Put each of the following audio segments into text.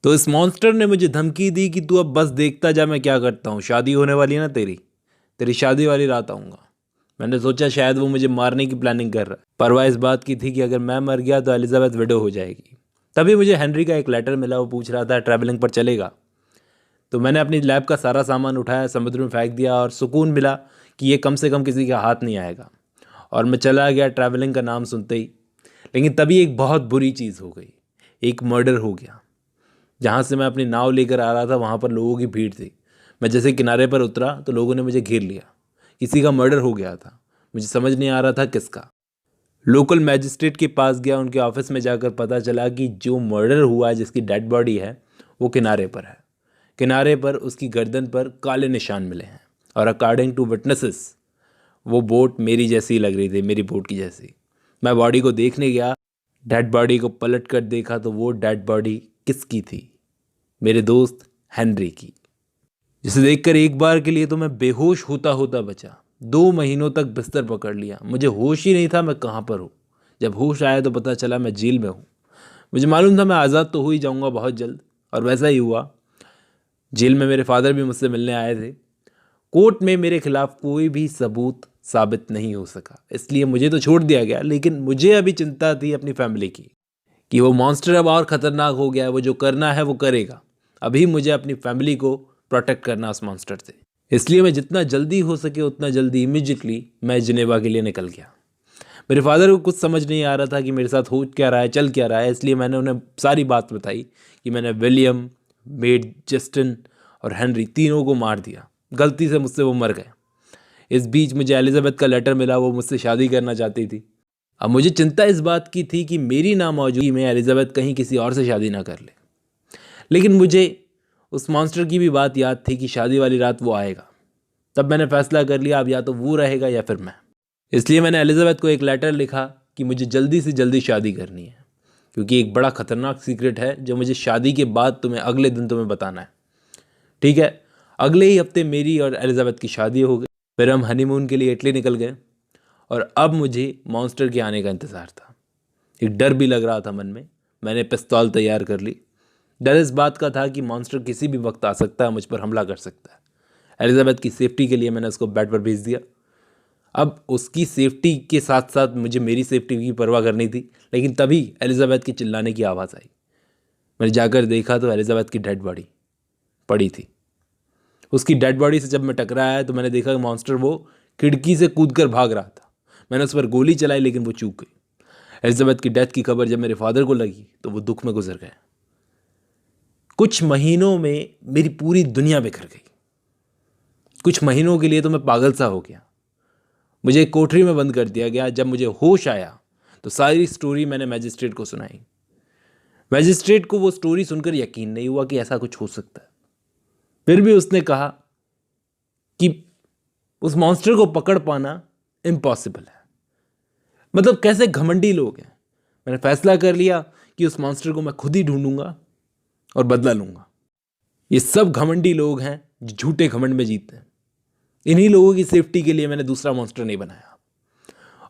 तो इस मॉन्स्टर ने मुझे धमकी दी कि तू अब बस देखता जा मैं क्या करता हूँ, शादी होने वाली है ना तेरी, तेरी शादी वाली रात आऊँगा। मैंने सोचा शायद वो मुझे मारने की प्लानिंग कर रहा है। परवाह इस बात की थी कि अगर मैं मर गया तो एलिजाबेथ विडो हो जाएगी। तभी मुझे हेनरी का एक लेटर मिला, वो पूछ रहा था ट्रैवलिंग पर चलेगा। तो मैंने अपनी लैब का सारा सामान उठाया, समुद्र में फेंक दिया और सुकून मिला कि ये कम से कम किसी के हाथ नहीं आएगा। और मैं चला गया ट्रैवलिंग का नाम सुनते ही। लेकिन तभी एक बहुत बुरी चीज़ हो गई, एक मर्डर हो गया। जहाँ से मैं अपनी नाव लेकर आ रहा था वहाँ पर लोगों की भीड़ थी। मैं जैसे किनारे पर उतरा तो लोगों ने मुझे घेर लिया। किसी का मर्डर हो गया था, मुझे समझ नहीं आ रहा था किसका। लोकल मैजिस्ट्रेट के पास गया, उनके ऑफिस में जाकर पता चला कि जो मर्डर हुआ है, जिसकी डेड बॉडी है, वो किनारे पर है। किनारे पर उसकी गर्दन पर काले निशान मिले हैं और अकॉर्डिंग टू विटनेसेस वो बोट मेरी जैसी लग रही थी, मेरी बोट की जैसी। मैं बॉडी को देखने गया, डेड बॉडी को पलट कर देखा तो वो डेड बॉडी किसकी थी? मेरे दोस्त हेनरी की, जिसे देखकर एक बार के लिए तो मैं बेहोश होता होता बचा। 2 महीनों तक बिस्तर पकड़ लिया, मुझे होश ही नहीं था मैं कहाँ पर हूँ। जब होश आया तो पता चला मैं जेल में हूँ। मुझे मालूम था मैं आज़ाद तो हो ही जाऊँगा बहुत जल्द, और वैसा ही हुआ। जेल में मेरे फादर भी मुझसे मिलने आए थे। कोर्ट में मेरे खिलाफ कोई भी सबूत साबित नहीं हो सका, इसलिए मुझे तो छोड़ दिया गया। लेकिन मुझे अभी चिंता थी अपनी फैमिली की, कि वो मॉन्स्टर अब और ख़तरनाक हो गया है, वो जो करना है वो करेगा। अभी मुझे अपनी फैमिली को प्रोटेक्ट करना उस मॉन्स्टर से। इसलिए मैं जितना जल्दी हो सके उतना जल्दी इमीजिएटली मैं जिनेवा के लिए निकल गया। मेरे फादर को कुछ समझ नहीं आ रहा था कि मेरे साथ हो क्या रहा है, चल क्या रहा है। इसलिए मैंने उन्हें सारी बात बताई कि मैंने विलियम, मेड जस्टिन और हेनरी तीनों को मार दिया। गलती से मुझसे वो मर गए। इस बीच मुझे एलिजाबेथ का लेटर मिला, वो मुझसे शादी करना चाहती थी। अब मुझे चिंता इस बात की थी कि मेरी नामौजूदगी में एलिजाबेथ कहीं किसी और से शादी ना कर ले। लेकिन मुझे उस मॉन्स्टर की भी बात याद थी कि शादी वाली रात वो आएगा। तब मैंने फैसला कर लिया, अब या तो वो रहेगा या फिर मैं। इसलिए मैंने एलिजाबेथ को एक लेटर लिखा कि मुझे जल्दी से जल्दी शादी करनी है, क्योंकि एक बड़ा खतरनाक सीक्रेट है जो मुझे शादी के बाद अगले दिन तुम्हें बताना है। ठीक है। अगले ही हफ्ते मेरी और एलिजाबेथ की शादी हो गई। फिर हम हनीमून के लिए इटली निकल गए और अब मुझे मॉन्स्टर के आने का इंतज़ार था। एक डर भी लग रहा था मन में। मैंने पिस्तौल तैयार कर ली। डर इस बात का था कि मॉन्स्टर किसी भी वक्त आ सकता है, मुझ पर हमला कर सकता है। एलिजाबेथ की सेफ्टी के लिए मैंने उसको बेड पर भेज दिया। अब उसकी सेफ्टी के साथ साथ मुझे मेरी सेफ्टी की परवाह करनी थी। लेकिन तभी एलिजाबेथ के चिल्लाने की आवाज़ आई। मैंने जाकर देखा तो एलिजाबेथ की डेड बॉडी पड़ी थी। उसकी डेड बॉडी से जब मैं टकराया तो मैंने देखा कि मॉन्स्टर वो खिड़की से कूदकर भाग रहा था। मैंने उस पर गोली चलाई लेकिन वो चूक गई। एलिजाबेथ की डेथ की खबर जब मेरे फादर को लगी तो वो दुख में गुजर गए। कुछ महीनों में मेरी पूरी दुनिया बिखर गई। कुछ महीनों के लिए तो मैं पागल सा हो गया। मुझे एक कोठरी में बंद कर दिया गया। जब मुझे होश आया तो सारी स्टोरी मैंने मैजिस्ट्रेट को सुनाई। मैजिस्ट्रेट को वो स्टोरी सुनकर यकीन नहीं हुआ कि ऐसा कुछ हो सकता है। फिर भी उसने कहा कि उस मॉन्स्टर को पकड़ पाना इम्पॉसिबल है। मतलब कैसे घमंडी लोग हैं। मैंने फैसला कर लिया कि उस मॉन्स्टर को मैं खुद ही ढूंढूंगा और बदला लूंगा। ये सब घमंडी लोग हैं जो झूठे घमंड में जीतते हैं। इन्हीं लोगों की सेफ्टी के लिए मैंने दूसरा मॉन्स्टर नहीं बनाया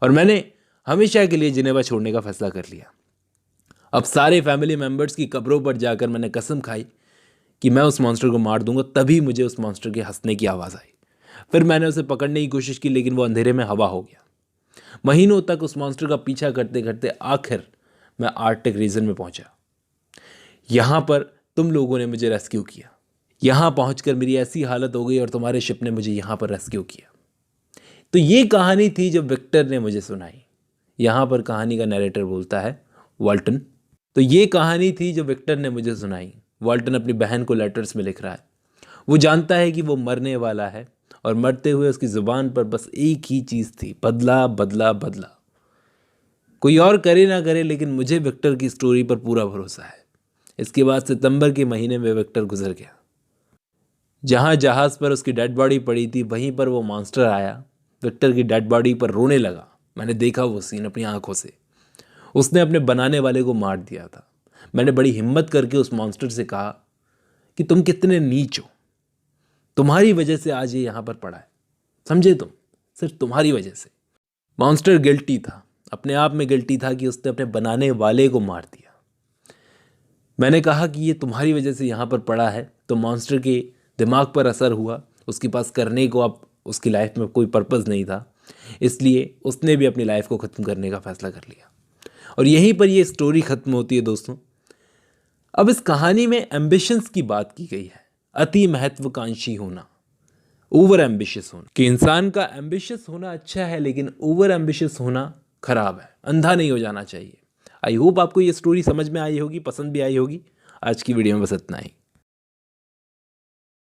और मैंने हमेशा के लिए जिनेवा छोड़ने का फैसला कर लिया। अब सारे फैमिली मेंबर्स की कब्रों पर जाकर मैंने कसम खाई कि मैं उस मॉन्स्टर को मार दूंगा। तभी मुझे उस मॉन्स्टर के हंसने की आवाज़ आई। फिर मैंने उसे पकड़ने की कोशिश की लेकिन वो अंधेरे में हवा हो गया। महीनों तक उस मॉन्स्टर का पीछा करते करते आखिर मैं आर्कटिक रीजन में पहुंचा। यहाँ पर तुम लोगों ने मुझे रेस्क्यू किया। यहाँ पहुंचकर मेरी ऐसी हालत हो गई और तुम्हारे शिप ने मुझे यहाँ पर रेस्क्यू किया। तो ये कहानी थी जो विक्टर ने मुझे सुनाई। यहाँ पर कहानी का नैरेटर बोलता है वाल्टन। तो ये कहानी थी जो विक्टर ने मुझे सुनाई। वाल्टन अपनी बहन को लेटर्स में लिख रहा है। वो जानता है कि वो मरने वाला है और मरते हुए उसकी ज़ुबान पर बस एक ही चीज़ थी, बदला बदला बदला। कोई और करे ना करे लेकिन मुझे विक्टर की स्टोरी पर पूरा भरोसा है। इसके बाद सितंबर के महीने में विक्टर गुजर गया। जहाँ जहाज़ पर उसकी डेड बॉडी पड़ी थी वहीं पर वो मॉन्स्टर आया, विक्टर की डेड बॉडी पर रोने लगा। मैंने देखा वो सीन अपनी आंखों से। उसने अपने बनाने वाले को मार दिया था। मैंने बड़ी हिम्मत करके उस मॉन्स्टर से कहा कि तुम कितने नीच हो, तुम्हारी वजह से आज ये यहाँ पर पड़ा है, समझे तुम, सिर्फ तुम्हारी वजह से। मॉन्स्टर गिल्टी था, अपने आप में गिल्टी था कि उसने अपने बनाने वाले को मार दिया। मैंने कहा कि ये तुम्हारी वजह से यहाँ पर पड़ा है, तो मॉन्स्टर के दिमाग पर असर हुआ, उसके पास करने को अब उसकी लाइफ में कोई पर्पज़ नहीं था, इसलिए उसने भी अपनी लाइफ को ख़त्म करने का फ़ैसला कर लिया। और यहीं पर ये स्टोरी ख़त्म होती है दोस्तों। अब इस कहानी में एम्बिशंस की बात की गई है, अति महत्वाकांक्षी होना, ओवर एम्बिशियस होना, कि इंसान का एम्बिशियस होना अच्छा है लेकिन ओवर एम्बिशियस होना खराब है, अंधा नहीं हो जाना चाहिए। आई होप आपको ये स्टोरी समझ में आई होगी, पसंद भी आई होगी। आज की वीडियो में बस इतना ही।